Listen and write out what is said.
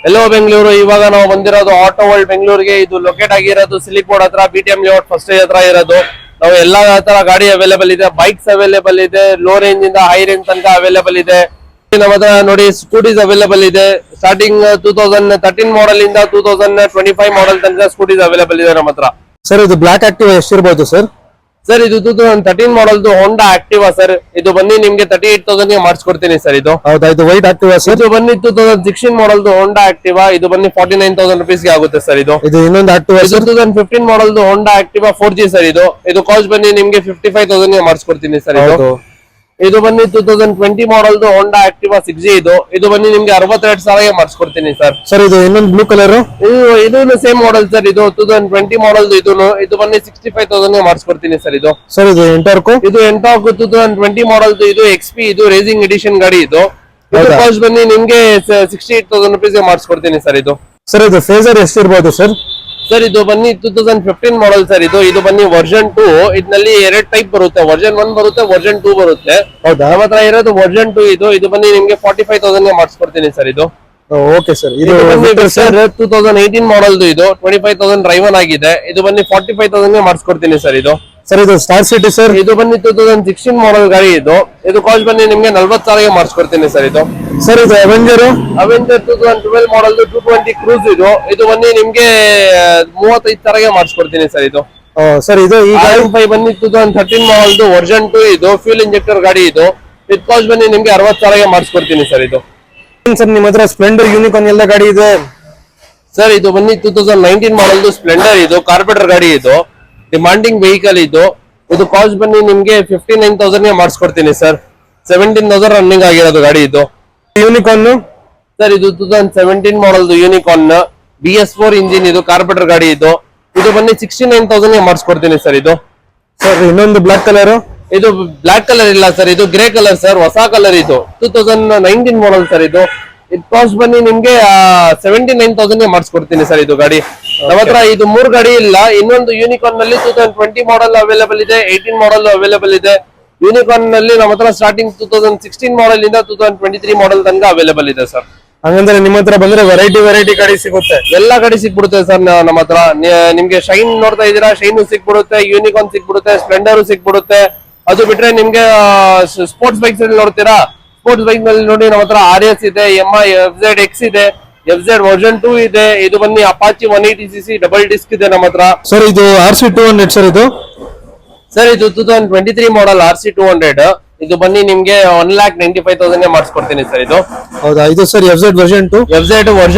ಎಲ್ಲೋ ಬೆಂಗಳೂರು. ಇವಾಗ ನಾವು ಬಂದಿರೋದು ಆಟೋ ವರ್ಲ್ಡ್ ಬೆಂಗಳೂರಿಗೆ. ಇದು ಲೊಕೇಟ್ ಆಗಿರೋದು ಸಿಲಿಕ್ ಬೋರ್ಡ್ ಹತ್ರ, BTM ಲೇಔಟ್ ಫಸ್ಟ್ ಹತ್ರ ಇರೋದು. ನಾವು ಎಲ್ಲಾ ತರ ಗಾಡಿ ಅವೈಲೇಬಲ್ ಇದೆ, ಬೈಕ್ಸ್ ಅವೈಲೇಬಲ್ ಇದೆ, ಲೋ ರೇಂಜ್ ಇಂದ ಹೈ ರೇಂಜ್ ತನಕ ಅವೈಲೇಬಲ್ ಇದೆ. ನಮ್ಮ ಹತ್ರ ನೋಡಿ ಸ್ಕೂಟೀಸ್ ಅವೈಲೇಬಲ್ ಇದೆ. ಸ್ಟಾರ್ಟಿಂಗ್ 2013 ಮಾಡೆಲ್ ಇಂದ 2025 ಮಾಡೆಲ್ ತನಕ ಸ್ಕೂಟೀಸ್ ಅವೈಲೇಬಲ್ ಇದೆ ನಮ್ಮ ಹತ್ರ. ಸರ್ ಇದು ಬ್ಲಾಕ್ ಆಕ್ಟಿವ್ ಎಷ್ಟಿರ್ಬೋದು ಸರ್? ಸರ್ ಇದು 2013 ಮಾಡೆಲ್ದು ಹೋಂಡಾ ಆಕ್ಟಿವಾ ಸರ್. ಇದು ಬನ್ನಿ ನಿಮ್ಗೆ 38,000 ಗೆ ಮಾಡಿಸ್ಕೊಡ್ತೀನಿ ಸರ್. ಇದು ಹೌದಾ, ಇದು ವೈಟ್ ಆಕ್ಟಿವಾ ಸರ್? ಇದು ಬನ್ನಿ 2016 ಮಾಡೆಲ್ದು ಹೋಂಡಾ ಆಕ್ಟಿವಾ. ಇದು ಬನ್ನಿ 49,000 ರುಪೀಸ್ ಗೆ ಆಗುತ್ತೆ ಸರ್. ಇದು ಇನ್ನೊಂದು ಆಕ್ಟಿವಾ ಸರ್, 2015 ಮಾಡೆಲ್ದು ಹೋಂಡಾ ಆಕ್ಟಿವಾ 4G ಸರ್. ಇದು ಕಾಸ್ಟ್ ಬನ್ನಿ ನಿಮ್ಗೆ 55,000 ಗೆ ಮಾಡಿಸ್ಕೊಡ್ತೀನಿ ಸರ್. ಇದು ಬನ್ನಿ 2020 ಮಾಡೆಲ್ದು ಹೋಂಡಾ ಆಕ್ಟಿವಾ 6G. ಇದು ಬನ್ನಿ ನಿಮ್ಗೆ 62,000 ಗೆ ಮಾಡಿಸ್ಕೊಡ್ತೀನಿ ಸರ್. ಸರ್ ಇದು ಇನ್ನೊಂದು ಬ್ಲೂ ಕಲರ್, ಇದು ಸೇಮ್ ಮಾಡೆಲ್ ಸರ್. ಇದು 2020 ಮಾಡೆಲ್. ಇದು ಬನ್ನಿ 65,000 ಗೆ ಮಾಡಿಸ್ಕೊಡ್ತೀನಿ ಸರ್. ಸರ್ ಇದು ಎಂಟಾರ್ಕೋ, ಇದು ಎಂಟಾರ್ಕ್ 2020 ಮಾಡೆಲ್. ಇದು XP, ಇದು ರೇಸಿಂಗ್ ಎಡಿಷನ್ ಗಾಡಿ. ಇದು ಕಾಸ್ಟ್ ಬನ್ನಿ ನಿಮ್ಗೆ 68,000 ರುಪೀಸ್ ಗೆ ಮಾಡಿಸ್ಕೊಡ್ತೀನಿ ಸರ್. ಸರ್ ಇದು ಫೇಸರ್ ಎಷ್ಟಿರ್ಬೋದು ಸರ್? ಸರ್ ಇದು ಬನ್ನಿ 2015 ಮಾಡೆಲ್ ಸರ್. ಇದು ಬನ್ನಿ ವರ್ಷನ್ 2. ಇದರಲ್ಲಿ 2 ಟೈಪ್ ಬರುತ್ತೆ, ವರ್ಷನ್ 1 ಬರುತ್ತೆ, ವರ್ಷನ್ 2 ಬರುತ್ತೆ. ಹೌದಾ? ನಮ್ಮ ಹತ್ರ ಇರೋದು ವರ್ಷನ್ 2. ಇದು ಬನ್ನಿ ನಿಮ್ಗೆ 45,000 ಗೆ ಮಾಡಿಸ್ಕೊಡ್ತೀನಿ ಸರ್. Okay sir. ಇದು ಸರ್ 2018 ಮಾಡೆಲ್. ಇದು 25,000 ಡ್ರೈವನ್ ಆಗಿದೆ. ಇದು ಬನ್ನಿ 45,000 ಗೆ ಮಾಡಿಸ್ಕೊಡ್ತೀನಿ ಸರ್. ಸರ್ ಇದು ಸ್ಟಾರ್ ಸಿಟಿ ಸರ್. ಇದು ಬನ್ನಿ 2016 ಮಾಡೆಲ್ ಗಾಡಿ. ಇದು ಕಾಸ್ಟ್ ಬನ್ನಿ ನಿಮ್ಗೆ 40,000 ಗೆ ಮಾಡಿಸ್ಕೊಡ್ತೀನಿ ಸರ್. ಸರ್ ಇದು ಅವೆಂಜರ್ 2012 ಮಾಡೆಲ್ 220 ಕ್ರೂಸ್. ಇದು ಬನ್ನಿ ನಿಮ್ಗೆ 35,000 ಗೆ ಮಾಡಿಸ್ಕೊಡ್ತೀನಿ ಸರ್. ಸರ್ ಇದು ಈಗ ಬನ್ನಿ 2013 ಮಾಡೆಲ್ ವರ್ಷನ್ 2. ಇದು ಫ್ಯೂಲ್ ಇಂಜೆಕ್ಟರ್ ಗಾಡಿ. ಇದು ಕಾಸ್ಟ್ ಬನ್ನಿ ನಿಮ್ಗೆ 60,000 ಗೆ ಮಾಡಿಸ್ಕೊಡ್ತೀನಿ ಸರ್. ಸರ್ ನಿಮ್ಮ ಹತ್ರ ಸ್ಪ್ಲೆಂಡರ್, ಯೂನಿಕಾರ್ನ್ ಎಲ್ಲ ಗಾಡಿ ಇದೆ ಸರ್. ಇದು ಬನ್ನಿ 2019 ಮಾಡೆಲ್ ಸ್ಪ್ಲೆಂಡರ್. ಇದು ಕಾರ್ಪೊರೇಟರ್ ಗಾಡಿ. ಇದು ಡಿಮಾಂಡಿಂಗ್ ವೆಹಿಕಲ್. ಇದು ಕಾಸ್ಟ್ ಬನ್ನಿ ನಿಮ್ಗೆ 59,000 ಗೆ ಮಾಡಿಸ್ಕೊಡ್ತೀನಿ ಸರ್. 17,000 ರನ್ನಿಂಗ್ ಆಗಿರೋದು ಗಾಡಿ. ಯೂನಿಕಾರ್ನ್ ಸರ್ ಇದು 2017 ಮಾಡೆಲ್ ಯೂನಿಕಾರ್ನ್ BS4 ಇಂಜಿನ್. ಇದು ಕಾರ್ಪೊರೇಟರ್ ಗಾಡಿ. ಇದು ಬನ್ನಿ 69,000 ಗೆ ಮಾಡಿಸ್ಕೊಡ್ತೀನಿ ಸರ್. ಸರ್ ಇನ್ನೊಂದು ಬ್ಲಾಕ್ ಕಲರ್. ಇದು ಬ್ಲಾಕ್ ಕಲರ್ ಇಲ್ಲ ಸರ್, ಇದು ಗ್ರೇ ಕಲರ್ ಸರ್, ಹೊಸ ಕಲರ್. ಇದು 2019 ಮಾಡೆಲ್ ಸರ್. ಇದು ಕಾಸ್ಟ್ ಬನ್ನಿ ನಿಮ್ಗೆ 79,000 ಗೆ ಮಾಡಿಸ್ಕೊಡ್ತೀನಿ ಸರ್. ಇದು ಗಾಡಿ ನಮ್ಮ ಹತ್ರ ಇದು 3 ಗಾಡಿ ಇಲ್ಲ. ಇನ್ನೊಂದು ಯೂನಿಕಾರ್ನ್ ನಲ್ಲಿ 2020 ಮಾಡೆಲ್ ಅವೈಲೇಬಲ್ ಇದೆ, 18 ಮಾಡೆಲ್ ಅವೈಲೇಬಲ್ ಇದೆ. ಯೂನಿಕಾರ್ನ್ ನಲ್ಲಿ ನಮ್ಮ ಹತ್ರ ಸ್ಟಾರ್ಟಿಂಗ್ 2016 ಮಾಡೆಲ್ ಇಂದ 2023 ಮಾಡೆಲ್ ತನಕ ಅವೈಲೇಬಲ್ ಇದೆ ಸರ್. ಹಂಗಂದ್ರೆ ನಿಮ್ಮ ಹತ್ರ ಬಂದ್ರೆ ವೆರೈಟಿ ಗಾಡಿ ಸಿಗುತ್ತೆ, ಎಲ್ಲಾ ಗಾಡಿ ಸಿಕ್ಬಿಡುತ್ತೆ ಸರ್ ನಮ್ಮ ಹತ್ರ. ನಿಮ್ಗೆ ಶೈನ್ ನೋಡ್ತಾ ಇದೀರಾ, ಶೈನ್ ಸಿಕ್ಬಿಡುತ್ತೆ, ಯೂನಿಕಾರ್ನ್ ಸಿಕ್ಬಿಡುತ್ತೆ, ಸ್ಪ್ಲೆಂಡರ್ ಸಿಕ್ಬಿಡುತ್ತೆ. ಅದು ಬಿಟ್ರೆ ನಿಮ್ಗೆ ಸ್ಪೋರ್ಟ್ಸ್ ಬೈಕ್ಸ್ ಅಲ್ಲಿ ನೋಡ್ತೀರಾ, ಸ್ಪೋರ್ಟ್ಸ್ ಬೈಕ್ ನಲ್ಲಿ ನೋಡಿ ನಮ್ಮ ಹತ್ರ RS ಇದೆ, MI FZX ಇದೆ, FZ ವರ್ಷನ್ 2 ಇದೆ. ಇದು ಬನ್ನಿ ಅಪಾಚಿ 180cc ಡಬಲ್ ಡಿಸ್ಕ್ ಇದೆ ನಮ್ಮ ಹತ್ರ. ಸರ್ ಇದು RC200 ಸರ್. ಸರ್ ಇದು 2023 ಮಾಡೆಲ್ RC200. ಇದು ಬನ್ನಿ ನಿಮ್ಗೆ 1,95,000 ಗೆ ಮಾಡಿಸ್ಕೊಡ್ತೀನಿ ಸರ್. ಹೌದಾ? ಇದು sir FZ version 2. FZ version